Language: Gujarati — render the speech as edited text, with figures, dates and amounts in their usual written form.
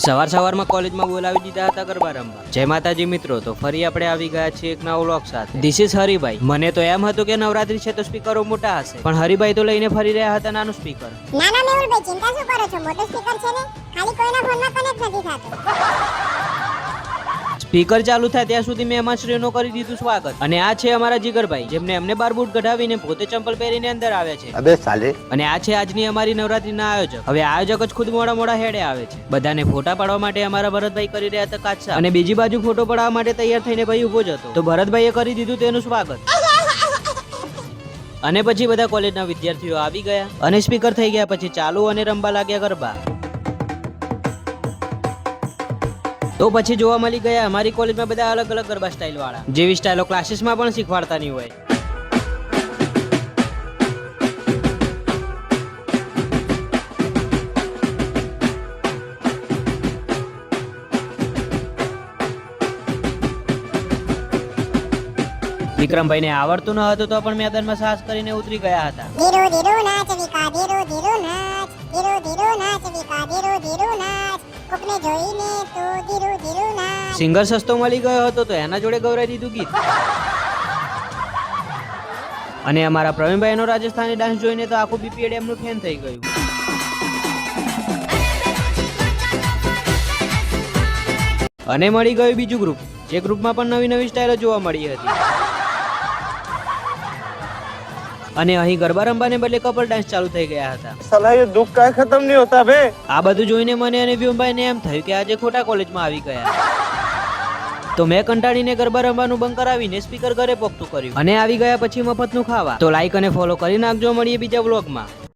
સવારમાં કોલેજમાં બોલાવી દીધા હતા ગરબા રમવા. જય માતાજી મિત્રો, તો ફરી આપણે આવી ગયા છીએ એક નવો વ્લોગ સાથે. This is Haribhai. મને તો એમ હતું કે નવરાત્રી છે તો સ્પીકરો મોટા હશે, પણ હરિભાઈ તો લઈને ફરી રહ્યા હતા નાનું સ્પીકર. નાના મેહુલભાઈ, ચિંતા શું કરો છો? મોટો સ્પીકર છે ને, ખાલી કોઈના ફોનમાં કનેક્ટ નથી થતો. સ્પીકર ચાલુ થાય ત્યાં સુધી મહેમાનશ્રીઓનું કરી દીધું સ્વાગત. અને આ છે અમારા જીગરભાઈ, જેમને અમને બાર બૂટ કઢાવીને પોતે ચંપલ પહેરીને અંદર આવ્યા છે. અબે સાલે. અને આ છે આજની અમારી નવરાત્રીના આયોજક. હવે આયોજક જ ખુદ મોડા હેડે આવે છે. બધાને ફોટા પાડવા માટે અમારા ભરતભાઈ કરી રહ્યા હતા કાચા, અને બીજી બાજુ ફોટો પડાવવા માટે તૈયાર થઈને ભાઈ ઉભો જ હતો. તો ભરતભાઈએ કરી દીધું તેનું સ્વાગત. અને પછી બધા કોલેજના વિદ્યાર્થીઓ આવી ગયા અને સ્પીકર થઈ ગયા પછી ચાલુ અને રમવા લાગ્યા ગરબા. તો પછી જોવા મળી ગયા અમારી કોલેજમાં બધા અલગ અલગ ગરબા સ્ટાઇલ વાળા, જેવી સ્ટાઇલો ક્લાસીસમાં પણ શીખવાડતા નહીં હોય. વિક્રમભાઈને આવડતું ન હતું તો પણ મેદાનમાં સાહસ કરીને ઉતરી ગયા હતા. ધીરો ધીરો નાચ વિકા, ધીરો ધીરો નાચ, ધીરો ધીરો નાચ વિકા, ધીરો ધીરો નાચ, કોકને જોઈને તો ધીરો ધીરો નાચ. સિંગર સસ્તો મળી ગયો હતો તો એના જોડે ગૌરાઈ દીધું ગીત. અને અમારા પ્રવીણભાઈનો રાજસ્થાની ડાન્સ જોઈને તો આખું બીપીએડ એમનું ફેન થઈ ગયું. અને મળી ગયું બીજું ગ્રુપ, જે ગ્રુપમાં પણ નવી સ્ટાઇલો જોવા મળી હતી. અને અહીં ગરબા રમવાને બદલે કપલ ડાન્સ ચાલુ થઈ ગયા હતા. साला ये दुख का खत्म नहीं होता बे. આ બધું જોઈને મને અને વ્યોમભાઈને એમ થયું કે આજે ખોટા કોલેજમાં આવી ગયા. તો મેં કંટાળીને ગરબા રમવાનું બંધ કરાવીને સ્પીકર ઘરે પોકતું કર્યું અને આવી ગયા પછી મફતનું ખાવા. તો લાઈક અને ફોલો કરી નાખજો. મળીએ બીજા વ્લોગમાં.